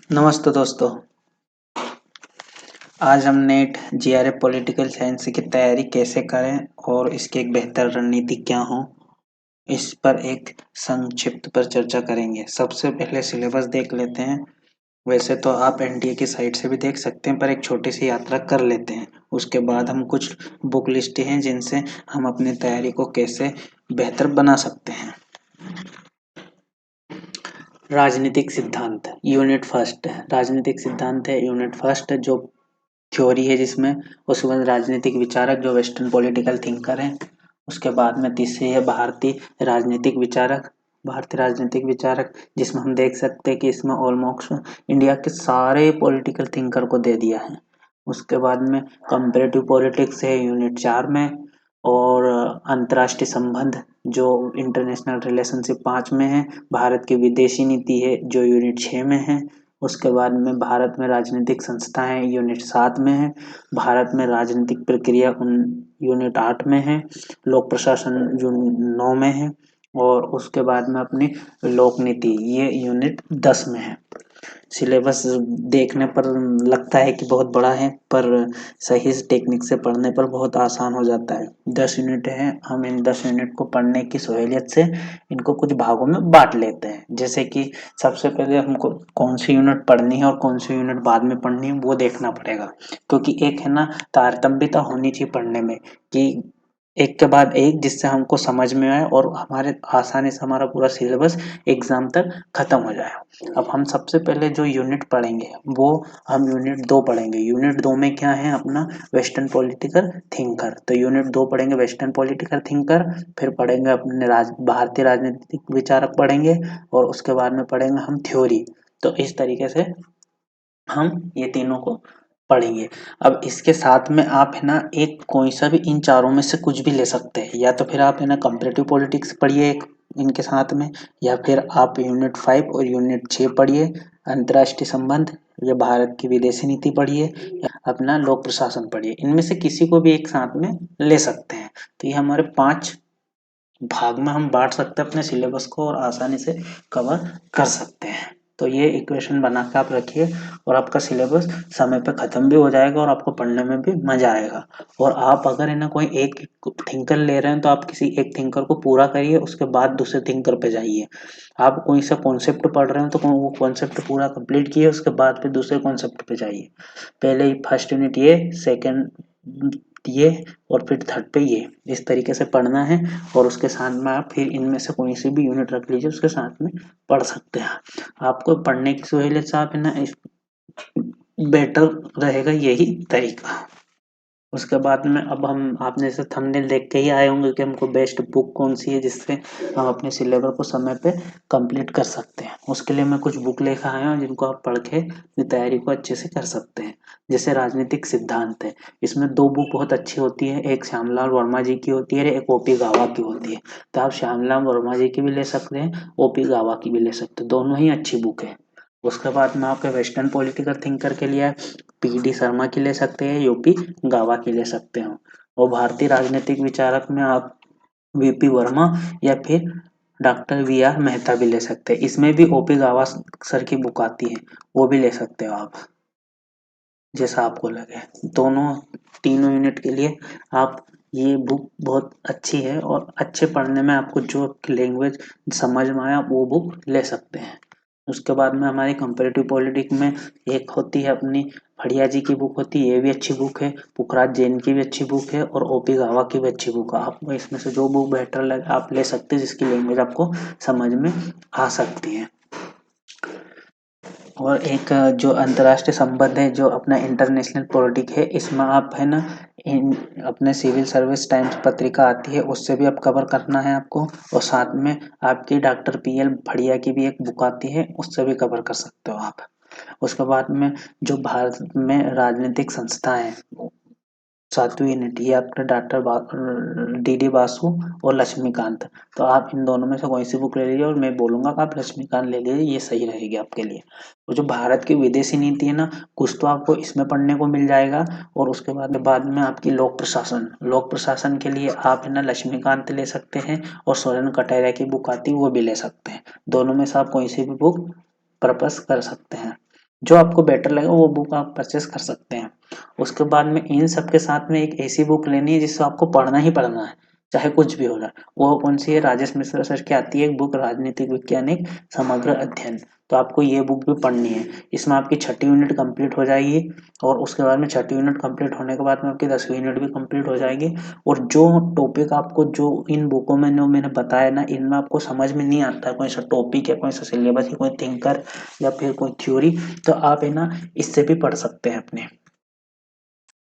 नमस्ते दोस्तों। आज हम नेट जीआरएफ पॉलिटिकल साइंस की तैयारी कैसे करें और इसकी एक बेहतर रणनीति क्या हो, इस पर एक संक्षिप्त पर चर्चा करेंगे। सबसे पहले सिलेबस देख लेते हैं। वैसे तो आप एनटीए की साइट से भी देख सकते हैं, पर एक छोटी सी यात्रा कर लेते हैं। उसके बाद हम कुछ बुक लिस्ट हैं जिनसे हम अपनी तैयारी को कैसे बेहतर बना सकते हैं। राजनीतिक सिद्धांत यूनिट फर्स्ट। राजनीतिक सिद्धांत है यूनिट फर्स्ट, जो थ्योरी है जिसमें। उसके बाद राजनीतिक विचारक जो वेस्टर्न पॉलिटिकल थिंकर हैं। उसके बाद में तीसरी है भारतीय राजनीतिक विचारक। भारतीय राजनीतिक विचारक जिसमें हम देख सकते हैं कि इसमें ऑलमोस्ट इंडिया के सारे पॉलिटिकल थिंकर को दे दिया है। उसके बाद में कंपेरेटिव पॉलिटिक्स है यूनिट 4 में। और अंतर्राष्ट्रीय संबंध जो इंटरनेशनल रिलेशनशिप 5 में है। भारत की विदेशी नीति है जो यूनिट 6 में है। उसके बाद में भारत में राजनीतिक संस्थाएं यूनिट 7 में है। भारत में राजनीतिक प्रक्रिया यूनिट 8 में है। लोक प्रशासन यूनिट 9 में है। और उसके बाद में अपनी लोक नीति ये यूनिट 10 में है। सिलेबस देखने पर लगता है कि बहुत बड़ा है, पर सही टेक्निक से पढ़ने पर बहुत आसान हो जाता है। 10 यूनिट है, हम इन 10 यूनिट को पढ़ने की सहूलियत से इनको कुछ भागों में बांट लेते हैं। जैसे कि सबसे पहले हमको कौन सी यूनिट पढ़नी है और कौन सी यूनिट बाद में पढ़नी है वो देखना पड़ेगा, क्योंकि एक है ना तारतम्यता होनी चाहिए पढ़ने में, कि एक के बाद एक, जिससे हमको समझ में आए और हमारे आसानी से हमारा पूरा सिलेबस एग्जाम तक खत्म हो जाए। अब हम सबसे पहले जो यूनिट पढ़ेंगे वो हम यूनिट 2 पढ़ेंगे। यूनिट 2 में क्या है अपना वेस्टर्न पॉलिटिकल थिंकर। तो यूनिट 2 पढ़ेंगे वेस्टर्न पॉलिटिकल थिंकर। फिर पढ़ेंगे अपने भारतीय राजनीतिक विचारक पढ़ेंगे। और उसके बाद में पढ़ेंगे हम थ्योरी। तो इस तरीके से हम ये तीनों को पढ़ेंगे। अब इसके साथ में आप है ना एक कोई सा भी इन चारों में से कुछ भी ले सकते हैं, या तो फिर आप है ना कंपैरेटिव पॉलिटिक्स पढ़िए एक इनके साथ में, या फिर आप यूनिट 5 और यूनिट 6 पढ़िए अंतर्राष्ट्रीय संबंध या भारत की विदेशी नीति पढ़िए, या अपना लोक प्रशासन पढ़िए। इनमें से किसी को भी एक साथ में ले सकते हैं। तो ये हमारे 5 भाग में हम बांट सकते हैं अपने सिलेबस को और आसानी से कवर कर सकते हैं। तो ये इक्वेशन बना के आप रखिए और आपका सिलेबस समय पे खत्म भी हो जाएगा और आपको पढ़ने में भी मजा आएगा। और आप अगर है ना कोई एक थिंकर ले रहे हैं तो आप किसी एक थिंकर को पूरा करिए, उसके बाद दूसरे थिंकर पे जाइए। आप कोई सा कॉन्सेप्ट पढ़ रहे हो तो वो कॉन्सेप्ट पूरा कंप्लीट किए, उसके बाद फिर दूसरे कॉन्सेप्ट पे जाइए। पहले ही फर्स्ट यूनिट ये, सेकंड ये, और फिर थर्ड पे ये, इस तरीके से पढ़ना है। और उसके साथ में आप फिर इनमें से कोई सी भी यूनिट रख लीजिए, उसके साथ में पढ़ सकते हैं। आपको पढ़ने की सहूलियत से आप है ना बेटर रहेगा यही तरीका। उसके बाद में अब हम आपने जैसे थंबनेल देख के ही आए होंगे कि हमको बेस्ट बुक कौन सी है जिससे हम अपने सिलेबस को समय पे कंप्लीट कर सकते हैं। उसके लिए मैं कुछ बुक लेकर आया हूँ जिनको आप पढ़ के अपनी तैयारी को अच्छे से कर सकते हैं। जैसे राजनीतिक सिद्धांत है, इसमें 2 बुक बहुत अच्छी होती है, एक श्यामलाल वर्मा जी की होती है, एक ओपी गावा की होती है। तो आप श्यामलाल वर्मा जी की भी ले सकते हैं, ओपी गावा की भी ले सकते हैं, दोनों ही अच्छी बुक है। उसके बाद में आपके वेस्टर्न पॉलिटिकल थिंकर के लिए पी डी शर्मा की ले सकते हैं, यूपी गावा की ले सकते हो। और भारतीय राजनीतिक विचारक में आप वीपी वर्मा या फिर डॉक्टर वी आर मेहता भी ले सकते हैं। इसमें भी ओपी गावा सर की बुक आती है, वो भी ले सकते हो आप, जैसा आपको लगे। दोनों तीनों यूनिट के लिए आप ये बुक बहुत अच्छी है और अच्छे पढ़ने में आपको जो लैंग्वेज समझ में आया वो बुक ले सकते हैं। उसके बाद में हमारी कंपेरेटिव पॉलिटिक्स में एक होती है अपनी फड़िया जी की बुक होती है, ये भी अच्छी बुक है। पुखराज जैन की भी अच्छी बुक है और ओपी गावा की भी अच्छी बुक है। आपको इसमें से जो बुक बेटर लगे आप ले सकते हैं, जिसकी लैंग्वेज आपको समझ में आ सकती है। और एक जो अंतर्राष्ट्रीय संबंध है, जो अपना इंटरनेशनल पॉलिटिक है, इसमें आप है ना अपने सिविल सर्विस टाइम्स पत्रिका आती है, उससे भी आप कवर करना है आपको। और साथ में आपकी डॉक्टर पीएल फड़िया की भी एक बुक आती है, उससे भी कवर कर सकते हो आप। उसके बाद में जो भारत में राजनीतिक संस्था है, 7वीं यूनिट, ये आपके डॉक्टर डी डी बासु और लक्ष्मीकांत। तो आप इन दोनों में से कोई सी बुक ले लीजिए, और मैं बोलूंगा कि आप लक्ष्मीकांत ले लीजिए, ये सही रहेगी आपके लिए। और जो भारत की विदेशी नीति है ना, कुछ तो आपको इसमें पढ़ने को मिल जाएगा। और उसके बाद में आपकी लोक प्रशासन के लिए आप है ना लक्ष्मीकांत ले सकते हैं, और सोरेन कटारिया की बुक आती है वो भी ले सकते हैं। दोनों में से आप कोई सी भी बुक पर्पस कर सकते हैं। जो आपको बेटर लगे वो बुक आप परचेस कर सकते हैं। उसके बाद में इन सब के साथ में एक ऐसी बुक लेनी है जिससे आपको पढ़ना ही पढ़ना है, चाहे कुछ भी हो जाए। वो कौन सी है? राजेश मिश्रा सर की आती है एक बुक, राजनीतिक वैज्ञानिक समग्र अध्ययन। तो आपको ये बुक भी पढ़नी है। इसमें आपकी 6ठी यूनिट कंप्लीट हो जाएगी और उसके बाद में 6ठी यूनिट कंप्लीट होने के बाद में आपकी 10वीं यूनिट भी कंप्लीट हो जाएगी। और जो टॉपिक आपको जो इन बुकों में जो मैंने बताया ना, इनमें आपको समझ में नहीं आता है कोई सा टॉपिक या कोई सा सिलेबस या कोई थिंकर या फिर कोई थ्योरी, तो आप है ना इससे भी पढ़ सकते हैं अपने।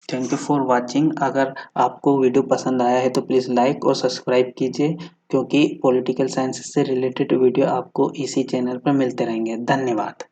Thank you for watching. अगर आपको वीडियो पसंद आया है तो प्लीज़ लाइक और सब्सक्राइब कीजिए, क्योंकि पॉलिटिकल साइंस से रिलेटेड वीडियो आपको इसी चैनल पर मिलते रहेंगे। धन्यवाद।